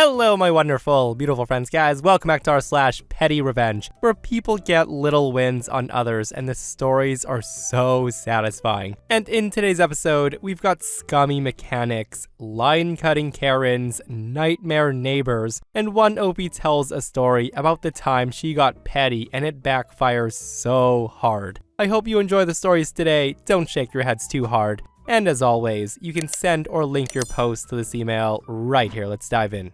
Hello, my wonderful, beautiful friends, guys. Welcome back to our /PettyRevenge, where people get little wins on others, and the stories are so satisfying. And in today's episode, we've got scummy mechanics, line-cutting Karens, nightmare neighbors, and one OP tells a story about the time she got petty and it backfires so hard. I hope you enjoy the stories today. Don't shake your heads too hard. And as always, you can send or link your post to this email right here. Let's dive in.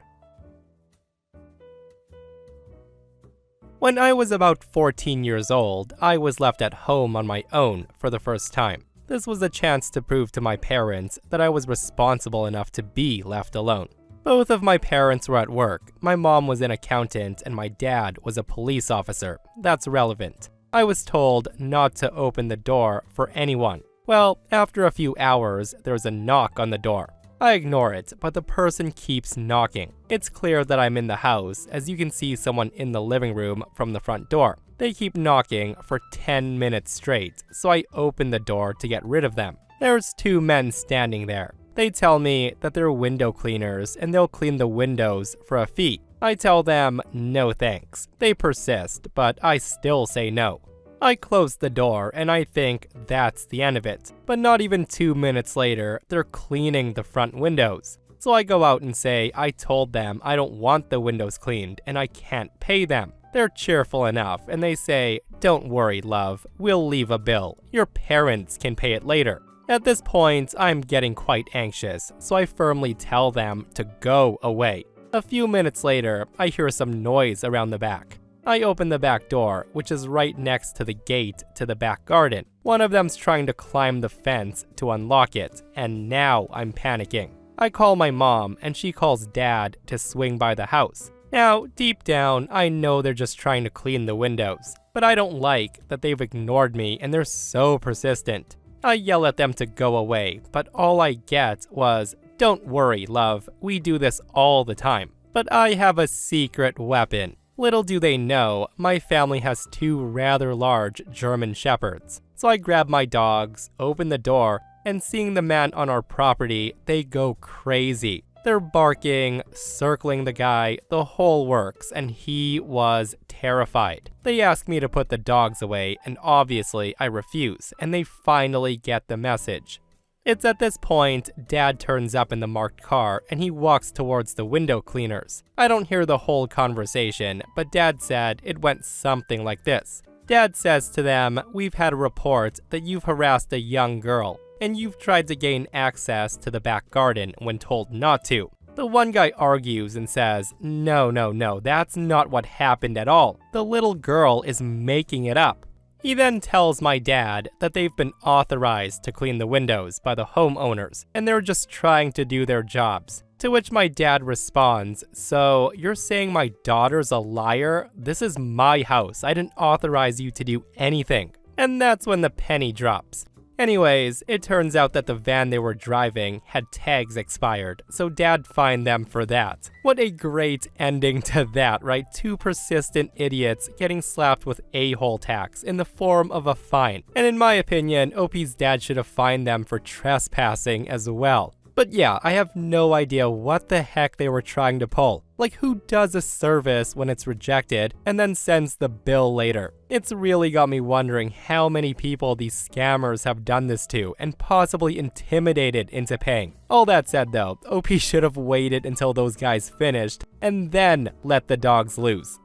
When I was about 14 years old, I was left at home on my own for the first time. This was a chance to prove to my parents that I was responsible enough to be left alone. Both of my parents were at work. My mom was an accountant and my dad was a police officer. That's relevant. I was told not to open the door for anyone. Well, after a few hours, there's a knock on the door. I ignore it, but the person keeps knocking. It's clear that I'm in the house, as you can see someone in the living room from the front door. They keep knocking for 10 minutes straight, so I open the door to get rid of them. There's two men standing there. They tell me that they're window cleaners and they'll clean the windows for a fee. I tell them no thanks. They persist, but I still say no. I close the door and I think that's the end of it. But not even 2 minutes later, they're cleaning the front windows. So I go out and say I told them I don't want the windows cleaned and I can't pay them. They're cheerful enough and they say, "Don't worry, love, we'll leave a bill. Your parents can pay it later." At this point, I'm getting quite anxious, so I firmly tell them to go away. A few minutes later, I hear some noise around the back. I open the back door, which is right next to the gate to the back garden. One of them's trying to climb the fence to unlock it, and now I'm panicking. I call my mom, and she calls Dad to swing by the house. Now, deep down, I know they're just trying to clean the windows, but I don't like that they've ignored me and they're so persistent. I yell at them to go away, but all I get was, "Don't worry, love, we do this all the time." But I have a secret weapon. Little do they know, my family has two rather large German shepherds. So I grab my dogs, open the door, and seeing the man on our property, they go crazy. They're barking, circling the guy, the whole works, and he was terrified. They ask me to put the dogs away, and obviously I refuse, and they finally get the message. It's at this point, Dad turns up in the marked car and he walks towards the window cleaners. I don't hear the whole conversation, but Dad said it went something like this. Dad says to them, "We've had a report that you've harassed a young girl, and you've tried to gain access to the back garden when told not to." The one guy argues and says, No, that's not what happened at all. The little girl is making it up. He then tells my dad that they've been authorized to clean the windows by the homeowners, and they're just trying to do their jobs. To which my dad responds, "So, you're saying my daughter's a liar? This is my house. I didn't authorize you to do anything." And that's when the penny drops. Anyways, it turns out that the van they were driving had tags expired, so Dad fined them for that. What a great ending to that, right? Two persistent idiots getting slapped with a-hole tax in the form of a fine. And in my opinion, OP's dad should have fined them for trespassing as well. But yeah, I have no idea what the heck they were trying to pull. Like, who does a service when it's rejected and then sends the bill later? It's really got me wondering how many people these scammers have done this to and possibly intimidated into paying. All that said though, OP should have waited until those guys finished and then let the dogs loose.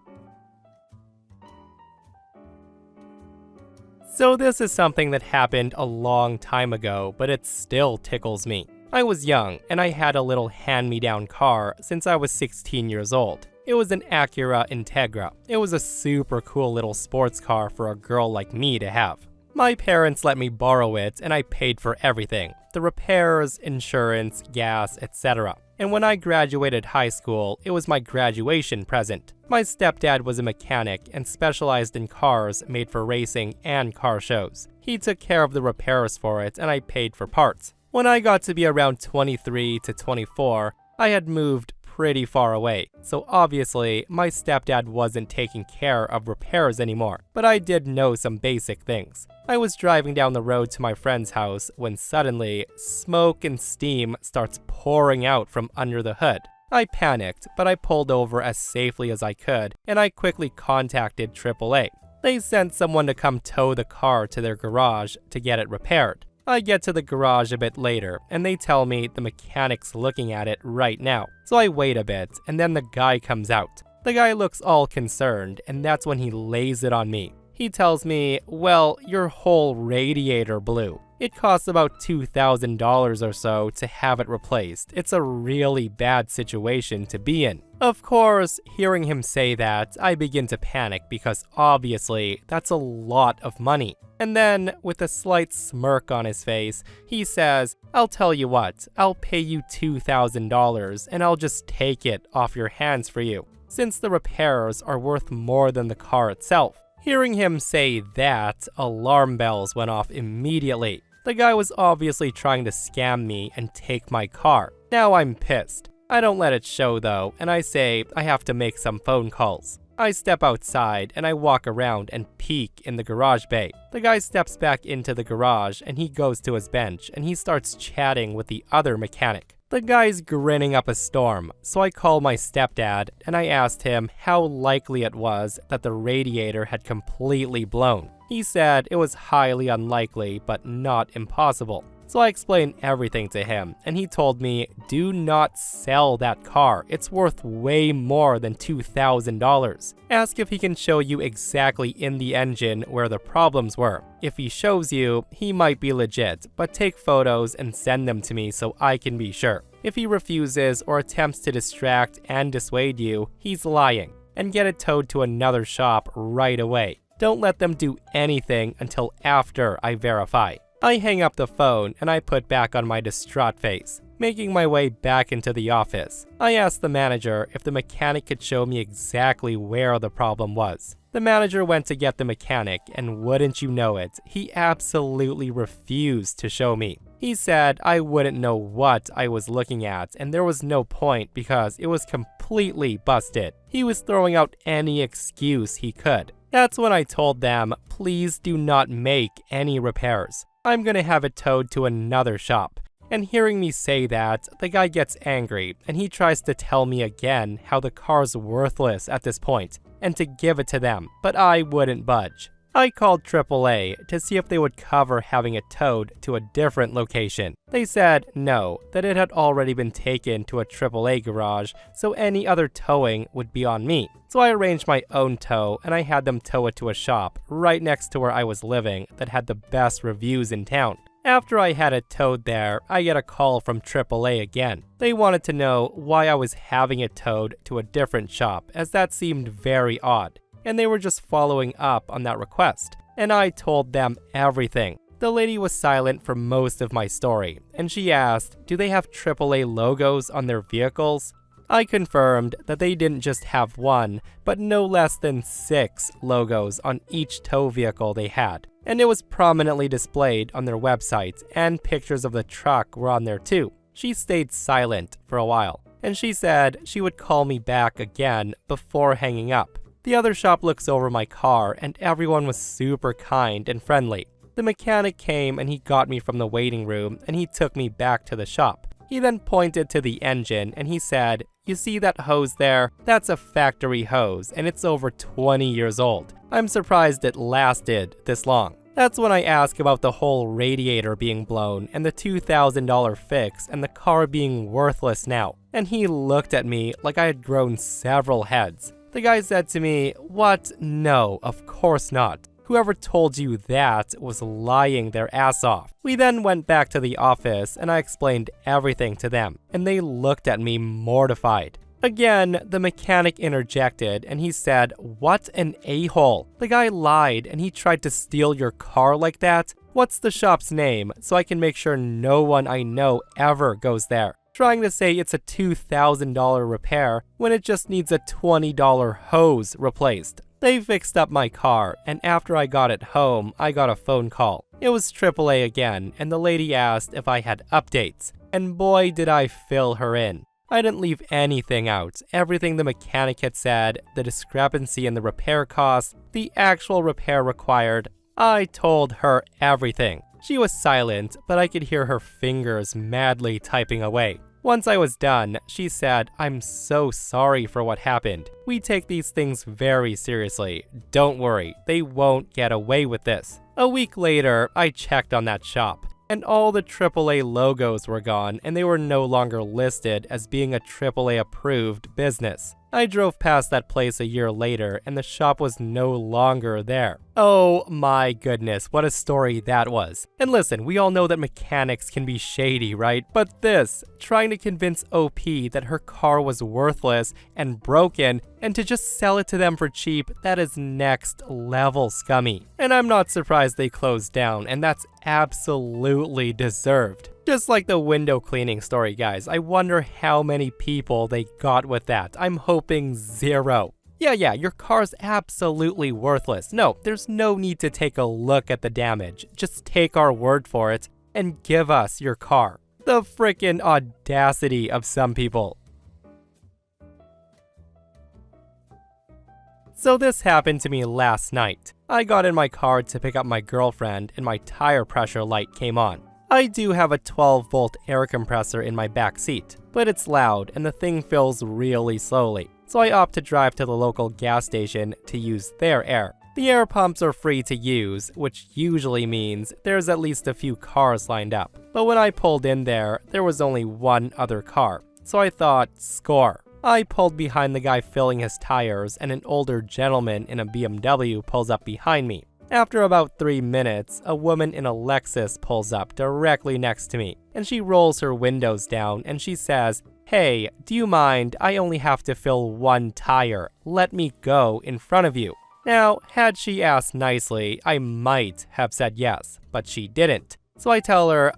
So this is something that happened a long time ago, but it still tickles me. I was young, and I had a little hand-me-down car since I was 16 years old. It was an Acura Integra. It was a super cool little sports car for a girl like me to have. My parents let me borrow it, and I paid for everything. The repairs, insurance, gas, etc. And when I graduated high school, it was my graduation present. My stepdad was a mechanic and specialized in cars made for racing and car shows. He took care of the repairs for it, and I paid for parts. When I got to be around 23 to 24, I had moved pretty far away, so obviously my stepdad wasn't taking care of repairs anymore, but I did know some basic things. I was driving down the road to my friend's house when suddenly, smoke and steam starts pouring out from under the hood. I panicked, but I pulled over as safely as I could, and I quickly contacted AAA. They sent someone to come tow the car to their garage to get it repaired. I get to the garage a bit later, and they tell me the mechanic's looking at it right now. So I wait a bit, and then the guy comes out. The guy looks all concerned, and that's when he lays it on me. He tells me, well, your whole radiator blew. It costs about $2,000 or so to have it replaced. It's a really bad situation to be in. Of course, hearing him say that, I begin to panic because obviously that's a lot of money. And then, with a slight smirk on his face, he says, I'll tell you what, I'll pay you $2,000 and I'll just take it off your hands for you, since the repairs are worth more than the car itself. Hearing him say that, alarm bells went off immediately. The guy was obviously trying to scam me and take my car. Now I'm pissed. I don't let it show though, and I say I have to make some phone calls. I step outside and I walk around and peek in the garage bay. The guy steps back into the garage and he goes to his bench and he starts chatting with the other mechanic. The guy's grinning up a storm, so I call my stepdad and I asked him how likely it was that the radiator had completely blown. He said it was highly unlikely, but not impossible. So I explained everything to him, and he told me, do not sell that car. It's worth way more than $2,000. Ask if he can show you exactly in the engine where the problems were. If he shows you, he might be legit, but take photos and send them to me so I can be sure. If he refuses or attempts to distract and dissuade you, he's lying, and get it towed to another shop right away. Don't let them do anything until after I verify. I hang up the phone and I put back on my distraught face, making my way back into the office. I asked the manager if the mechanic could show me exactly where the problem was. The manager went to get the mechanic, and wouldn't you know it, he absolutely refused to show me. He said I wouldn't know what I was looking at, and there was no point because it was completely busted. He was throwing out any excuse he could. That's when I told them, please do not make any repairs. I'm gonna have it towed to another shop. And hearing me say that, the guy gets angry and he tries to tell me again how the car's worthless at this point and to give it to them, but I wouldn't budge. I called AAA to see if they would cover having it towed to a different location. They said no, that it had already been taken to a AAA garage, so any other towing would be on me. So I arranged my own tow and I had them tow it to a shop right next to where I was living that had the best reviews in town. After I had it towed there, I get a call from AAA again. They wanted to know why I was having it towed to a different shop, as that seemed very odd. And they were just following up on that request, and I told them everything. The lady was silent for most of my story, and she asked, do they have AAA logos on their vehicles? I confirmed that they didn't just have one, but no less than 6 logos on each tow vehicle they had, and it was prominently displayed on their website, and pictures of the truck were on there too. She stayed silent for a while, and she said she would call me back again before hanging up. The other shop looks over my car and everyone was super kind and friendly. The mechanic came and he got me from the waiting room and he took me back to the shop. He then pointed to the engine and he said, you see that hose there? That's a factory hose and it's over 20 years old. I'm surprised it lasted this long. That's when I asked about the whole radiator being blown and the $2,000 fix and the car being worthless now. And he looked at me like I had grown several heads. The guy said to me, what? No, of course not. Whoever told you that was lying their ass off. We then went back to the office and I explained everything to them, and they looked at me mortified. Again, the mechanic interjected and he said, what an a-hole. The guy lied and he tried to steal your car like that? What's the shop's name so I can make sure no one I know ever goes there? Trying to say it's a $2,000 repair when it just needs a $20 hose replaced. They fixed up my car, and after I got it home, I got a phone call. It was AAA again, and the lady asked if I had updates, and boy did I fill her in. I didn't leave anything out. Everything the mechanic had said, the discrepancy in the repair cost, the actual repair required, I told her everything. She was silent, but I could hear her fingers madly typing away. Once I was done, she said, "I'm so sorry for what happened. We take these things very seriously. Don't worry, they won't get away with this." A week later, I checked on that shop, and all the AAA logos were gone and they were no longer listed as being a AAA approved business. I drove past that place a year later and the shop was no longer there. Oh my goodness, what a story that was. And listen, we all know that mechanics can be shady, right? But this, trying to convince OP that her car was worthless and broken and to just sell it to them for cheap, that is next level scummy. And I'm not surprised they closed down, and that's absolutely deserved. Just like the window cleaning story, guys, I wonder how many people they got with that. I'm hoping 0. Yeah, your car's absolutely worthless. No, there's no need to take a look at the damage. Just take our word for it and give us your car. The frickin' audacity of some people. So this happened to me last night. I got in my car to pick up my girlfriend and my tire pressure light came on. I do have a 12-volt air compressor in my back seat, but it's loud and the thing fills really slowly. So I opt to drive to the local gas station to use their air. The air pumps are free to use, which usually means there's at least a few cars lined up. But when I pulled in there was only one other car. So I thought, score. I pulled behind the guy filling his tires and an older gentleman in a BMW pulls up behind me. After about 3 minutes, a woman in a Lexus pulls up directly next to me, and she rolls her windows down and she says, "Hey, do you mind? I only have to fill one tire. Let me go in front of you." Now, had she asked nicely, I might have said yes, but she didn't. So I tell her,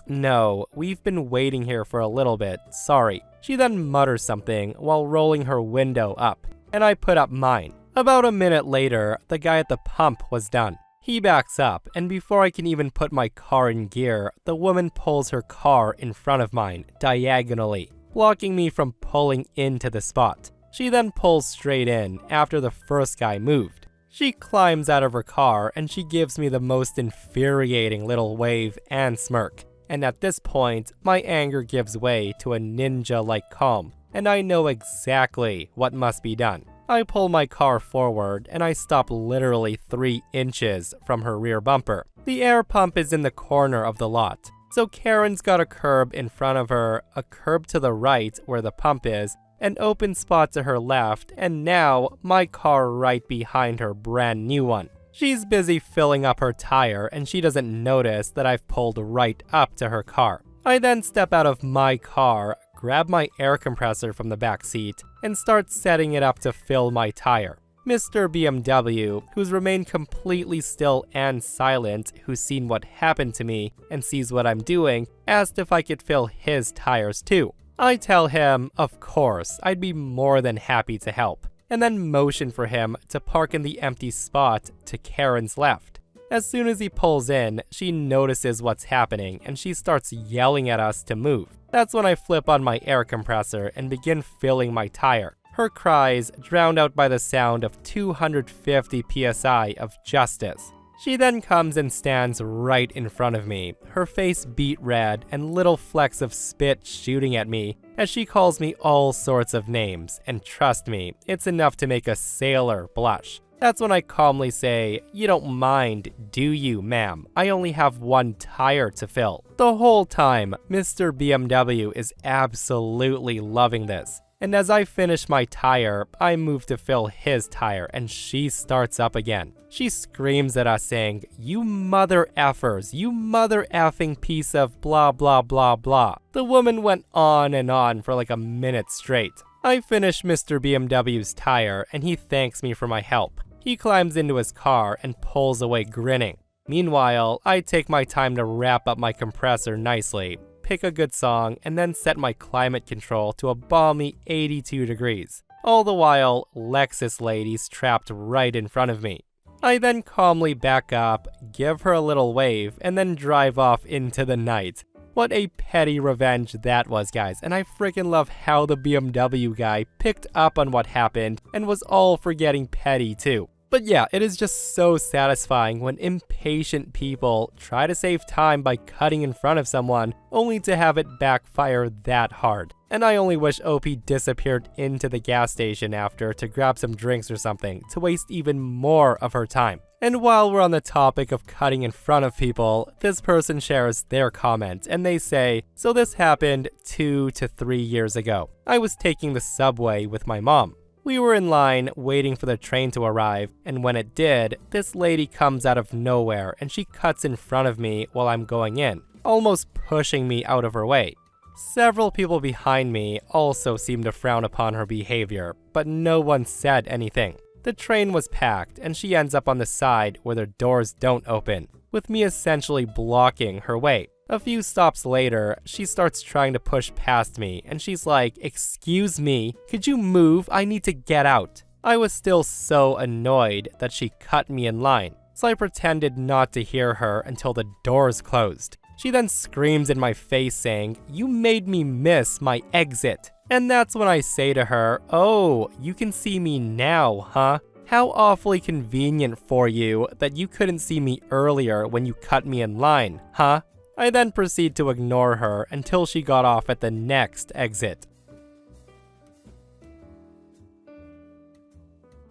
no, we've been waiting here for a little bit, sorry. She then mutters something while rolling her window up, and I put up mine. About a minute later, the guy at the pump was done. He backs up, and before I can even put my car in gear, the woman pulls her car in front of mine, diagonally, blocking me from pulling into the spot. She then pulls straight in after the first guy moved. She climbs out of her car, and she gives me the most infuriating little wave and smirk. And at this point, my anger gives way to a ninja-like calm, and I know exactly what must be done. I pull my car forward and I stop literally 3 inches from her rear bumper. The air pump is in the corner of the lot. So Karen's got a curb in front of her, a curb to the right where the pump is, an open spot to her left, and now my car right behind her brand new one. She's busy filling up her tire and she doesn't notice that I've pulled right up to her car. I then step out of my car, grab my air compressor from the back seat, and start setting it up to fill my tire. Mr. BMW, who's remained completely still and silent, who's seen what happened to me and sees what I'm doing, asked if I could fill his tires too. I tell him, of course, I'd be more than happy to help, and then motion for him to park in the empty spot to Karen's left. As soon as he pulls in, she notices what's happening and she starts yelling at us to move. That's when I flip on my air compressor and begin filling my tire. Her cries drowned out by the sound of 250 psi of justice. She then comes and stands right in front of me, her face beet red and little flecks of spit shooting at me as she calls me all sorts of names, and trust me, it's enough to make a sailor blush. That's when I calmly say, "You don't mind, do you, ma'am? I only have one tire to fill." The whole time, Mr. BMW is absolutely loving this. And as I finish my tire, I move to fill his tire and she starts up again. She screams at us saying, "You mother effers, you mother effing piece of blah blah blah blah." The woman went on and on for like a minute straight. I finish Mr. BMW's tire and he thanks me for my help. He climbs into his car and pulls away grinning. Meanwhile, I take my time to wrap up my compressor nicely, pick a good song, and then set my climate control to a balmy 82 degrees. All the while, Lexus lady's trapped right in front of me. I then calmly back up, give her a little wave, and then drive off into the night. What a petty revenge that was, guys, and I freaking love how the BMW guy picked up on what happened and was all for getting petty too. But yeah, it is just so satisfying when impatient people try to save time by cutting in front of someone, only to have it backfire that hard. And I only wish OP disappeared into the gas station after to grab some drinks or something to waste even more of her time. And while we're on the topic of cutting in front of people, this person shares their comment and they say, "So this happened 2 to 3 years ago. I was taking the subway with my mom. We were in line waiting for the train to arrive, and when it did, this lady comes out of nowhere and she cuts in front of me while I'm going in, almost pushing me out of her way. Several people behind me also seemed to frown upon her behavior, but no one said anything. The train was packed and she ends up on the side where the doors don't open, with me essentially blocking her way. A few stops later, she starts trying to push past me, and she's like, 'Excuse me, could you move? I need to get out.' I was still so annoyed that she cut me in line, so I pretended not to hear her until the doors closed. She then screams in my face saying, 'You made me miss my exit.' And that's when I say to her, 'Oh, you can see me now, huh? How awfully convenient for you that you couldn't see me earlier when you cut me in line, huh?' I then proceed to ignore her until she got off at the next exit.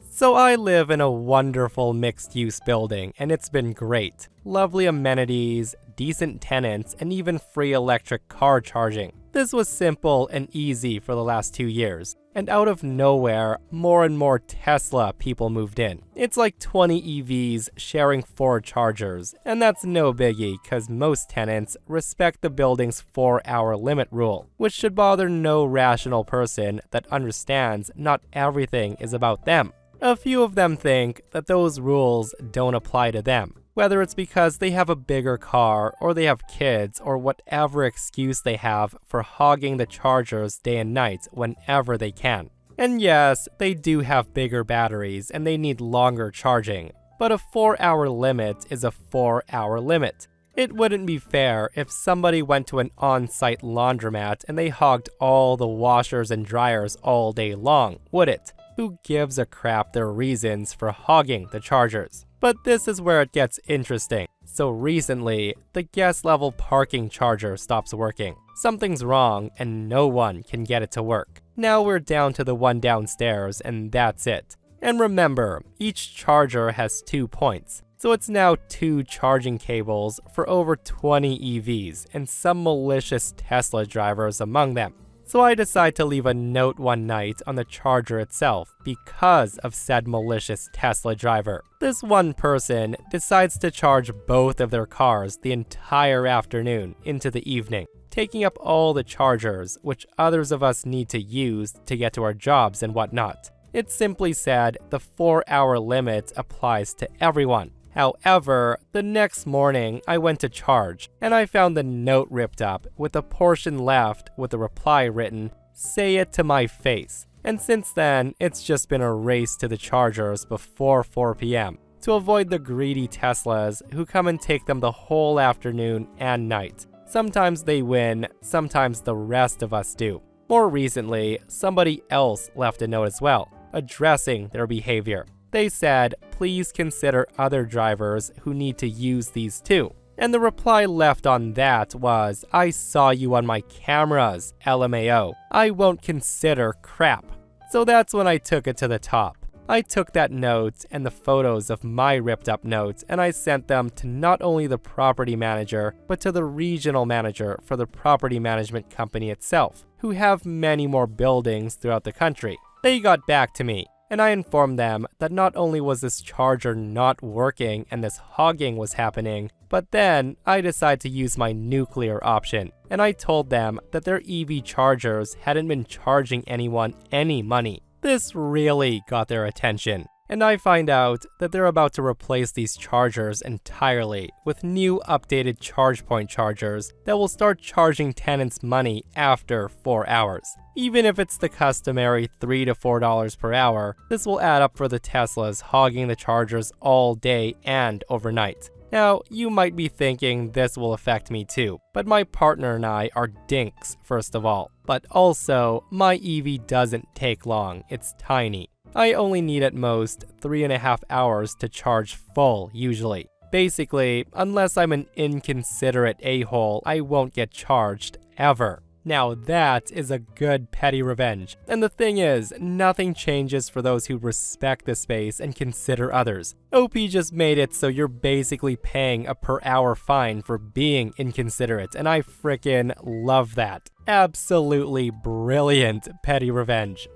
So I live in a wonderful mixed-use building, and it's been great. Lovely amenities, decent tenants, and even free electric car charging. This was simple and easy for the last 2 years, and out of nowhere, more and more Tesla people moved in. It's like 20 EVs sharing 4 chargers, and that's no biggie because most tenants respect the building's 4-hour limit rule, which should bother no rational person that understands not everything is about them. A few of them think that those rules don't apply to them, whether it's because they have a bigger car or they have kids or whatever excuse they have for hogging the chargers day and night whenever they can. And yes, they do have bigger batteries and they need longer charging, but a 4-hour limit is a 4-hour limit. It wouldn't be fair if somebody went to an on-site laundromat and they hogged all the washers and dryers all day long, would it? Who gives a crap their reasons for hogging the chargers? But this is where it gets interesting. So recently, the guest level parking charger stops working. Something's wrong and no one can get it to work. Now we're down to the one downstairs and that's it. And remember, each charger has 2 points. So it's now 2 charging cables for over 20 EVs and some malicious Tesla drivers among them. So I decide to leave a note one night on the charger itself because of said malicious Tesla driver. This one person decides to charge both of their cars the entire afternoon into the evening, taking up all the chargers which others of us need to use to get to our jobs and whatnot. It simply said the 4-hour limit applies to everyone. However, the next morning I went to charge, and I found the note ripped up with a portion left with the reply written, "Say it to my face." And since then, it's just been a race to the chargers before 4 p.m. to avoid the greedy Teslas who come and take them the whole afternoon and night. Sometimes they win, sometimes the rest of us do. More recently, somebody else left a note as well, addressing their behavior. They said, "Please consider other drivers who need to use these too." And the reply left on that was, "I saw you on my cameras, LMAO. I won't consider crap." So that's when I took it to the top. I took that note and the photos of my ripped up notes and I sent them to not only the property manager, but to the regional manager for the property management company itself, who have many more buildings throughout the country. They got back to me, and I informed them that not only was this charger not working and this hogging was happening, but then I decided to use my nuclear option, and I told them that their EV chargers hadn't been charging anyone any money. This really got their attention, and I find out that they're about to replace these chargers entirely with new updated ChargePoint chargers that will start charging tenants money after 4 hours. Even if it's the customary $3 to $4 per hour, this will add up for the Teslas hogging the chargers all day and overnight. Now, you might be thinking this will affect me too, but my partner and I are dinks, first of all. But also, my EV doesn't take long, it's tiny. I only need at most 3.5 hours to charge full usually. Basically, unless I'm an inconsiderate a-hole, I won't get charged ever. Now that is a good petty revenge. And the thing is, nothing changes for those who respect the space and consider others. OP just made it so you're basically paying a per hour fine for being inconsiderate, and I frickin' love that. Absolutely brilliant petty revenge.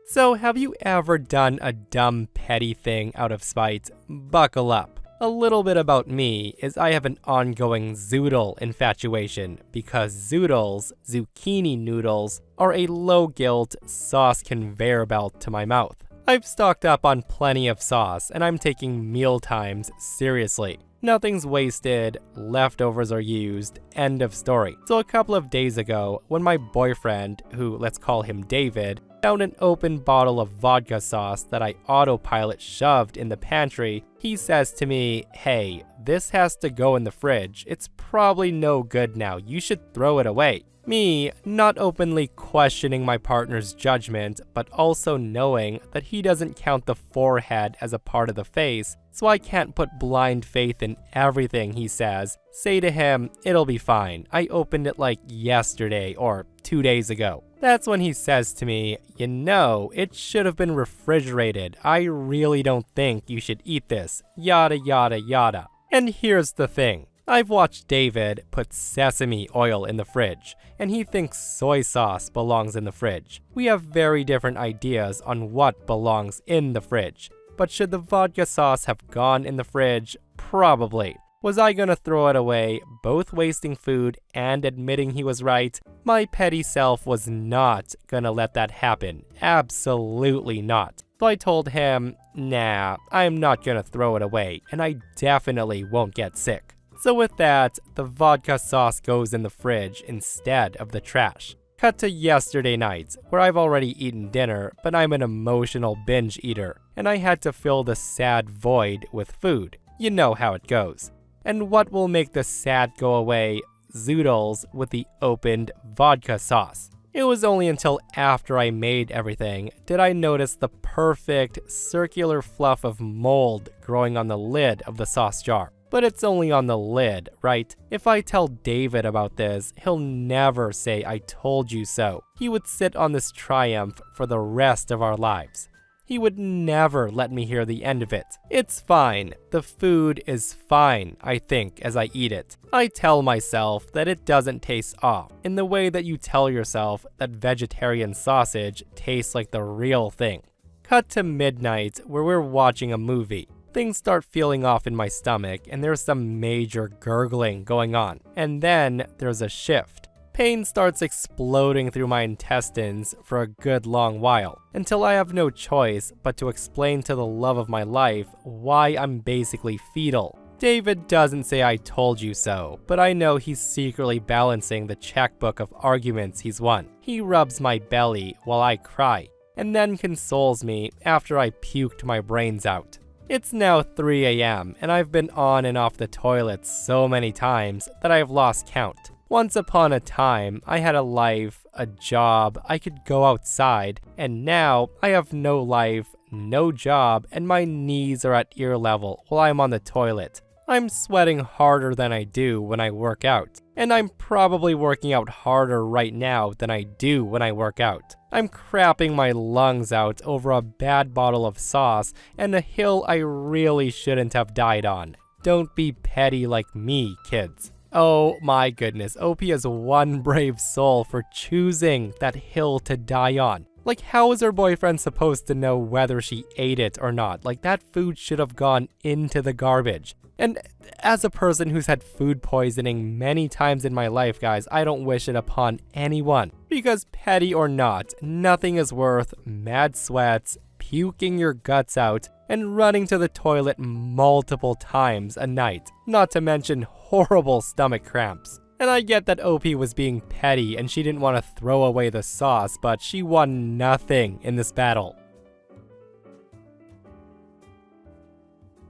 So have you ever done a dumb petty thing out of spite? Buckle up. A little bit about me is I have an ongoing zoodle infatuation because zoodles, zucchini noodles, are a low-guilt sauce conveyor belt to my mouth. I've stocked up on plenty of sauce and I'm taking meal times seriously. Nothing's wasted, leftovers are used, end of story. So a couple of days ago, when my boyfriend, who let's call him David, found an open bottle of vodka sauce that I autopilot shoved in the pantry, he says to me, "Hey, this has to go in the fridge. It's probably no good now. You should throw it away." Me, not openly questioning my partner's judgment, but also knowing that he doesn't count the forehead as a part of the face, so I can't put blind faith in everything he says, say to him, "It'll be fine. I opened it like yesterday or 2 days ago." That's when he says to me, "You know, it should have been refrigerated. I really don't think you should eat this. Yada yada yada." And here's the thing. I've watched David put sesame oil in the fridge, and he thinks soy sauce belongs in the fridge. We have very different ideas on what belongs in the fridge. But should the vodka sauce have gone in the fridge? Probably. Was I gonna throw it away, both wasting food and admitting he was right? My petty self was not gonna let that happen. Absolutely not. So I told him, nah, I'm not gonna throw it away, and I definitely won't get sick. So with that, the vodka sauce goes in the fridge instead of the trash. Cut to yesterday night, where I've already eaten dinner, but I'm an emotional binge eater, and I had to fill the sad void with food. You know how it goes. And what will make the sad go away? Zoodles with the opened vodka sauce. It was only until after I made everything did I notice the perfect circular fluff of mold growing on the lid of the sauce jar. But it's only on the lid, right? If I tell David about this, he'll never say I told you so. He would sit on this triumph for the rest of our lives. He would never let me hear the end of it. It's fine. The food is fine, I think, as I eat it. I tell myself that it doesn't taste off, in the way that you tell yourself that vegetarian sausage tastes like the real thing. Cut to midnight, where we're watching a movie. Things start feeling off in my stomach, and there's some major gurgling going on. And then there's a shift. Pain starts exploding through my intestines for a good long while, until I have no choice but to explain to the love of my life why I'm basically fetal. David doesn't say I told you so, but I know he's secretly balancing the checkbook of arguments he's won. He rubs my belly while I cry, and then consoles me after I puked my brains out. It's now 3 a.m. and I've been on and off the toilet so many times that I've lost count. Once upon a time, I had a life, a job, I could go outside, and now I have no life, no job, and my knees are at ear level while I'm on the toilet. I'm sweating harder than I do when I work out, and I'm probably working out harder right now than I do when I work out. I'm crapping my lungs out over a bad bottle of sauce and a hill I really shouldn't have died on. Don't be petty like me, kids. Oh my goodness, OP is one brave soul for choosing that hill to die on. Like, how is her boyfriend supposed to know whether she ate it or not? Like, that food should have gone into the garbage. And as a person who's had food poisoning many times in my life, guys, I don't wish it upon anyone. Because petty or not, nothing is worth mad sweats, puking your guts out, and running to the toilet multiple times a night. Not to mention horrible stomach cramps. And I get that OP was being petty and she didn't want to throw away the sauce, but she won nothing in this battle.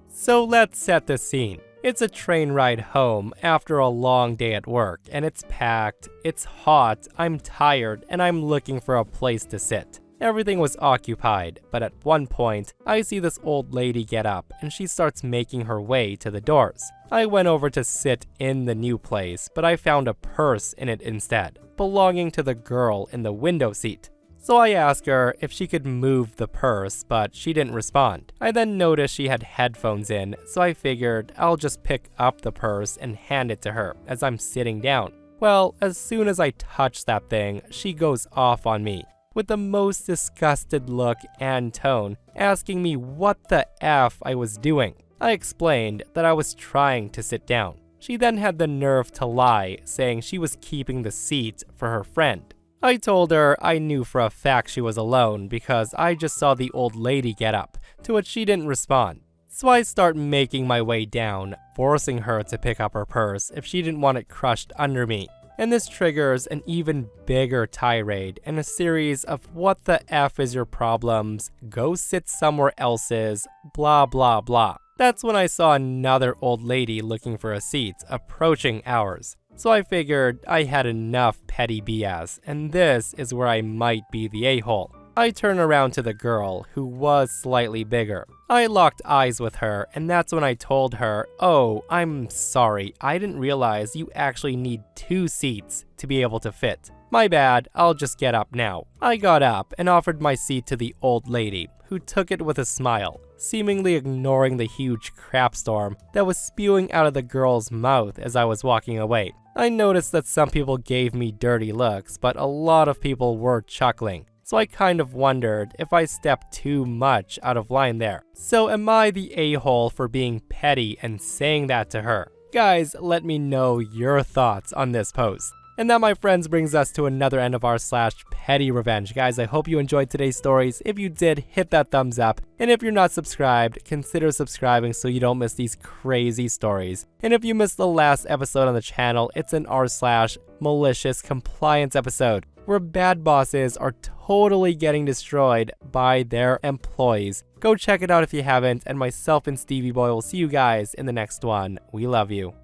So let's set the scene. It's a train ride home after a long day at work, and it's packed, it's hot, I'm tired, and I'm looking for a place to sit. Everything was occupied, but at one point, I see this old lady get up and she starts making her way to the doors. I went over to sit in the new place, but I found a purse in it instead, belonging to the girl in the window seat. So I asked her if she could move the purse, but she didn't respond. I then noticed she had headphones in, so I figured I'll just pick up the purse and hand it to her as I'm sitting down. Well, as soon as I touch that thing, she goes off on me with the most disgusted look and tone, asking me what the F I was doing. I explained that I was trying to sit down. She then had the nerve to lie, saying she was keeping the seat for her friend. I told her I knew for a fact she was alone because I just saw the old lady get up, to which she didn't respond. So I start making my way down, forcing her to pick up her purse if she didn't want it crushed under me. And this triggers an even bigger tirade and a series of what the F is your problems, go sit somewhere else's, blah blah blah. That's when I saw another old lady looking for a seat approaching ours. So I figured I had enough petty BS, and this is where I might be the a-hole. I turn around to the girl, who was slightly bigger. I locked eyes with her, and that's when I told her, "Oh, I'm sorry, I didn't realize you actually need 2 seats to be able to fit. My bad, I'll just get up now." I got up and offered my seat to the old lady, who took it with a smile, seemingly ignoring the huge crap storm that was spewing out of the girl's mouth as I was walking away. I noticed that some people gave me dirty looks, but a lot of people were chuckling. So I kind of wondered if I stepped too much out of line there. So am I the a-hole for being petty and saying that to her? Guys, let me know your thoughts on this post. And that, my friends, brings us to another end of our /PettyRevenge. Guys, I hope you enjoyed today's stories. If you did, hit that thumbs up. And if you're not subscribed, consider subscribing so you don't miss these crazy stories. And if you missed the last episode on the channel, it's an r/malicious compliance episode, where bad bosses are totally getting destroyed by their employees. Go check it out if you haven't, and myself and Stevie Boy will see you guys in the next one. We love you.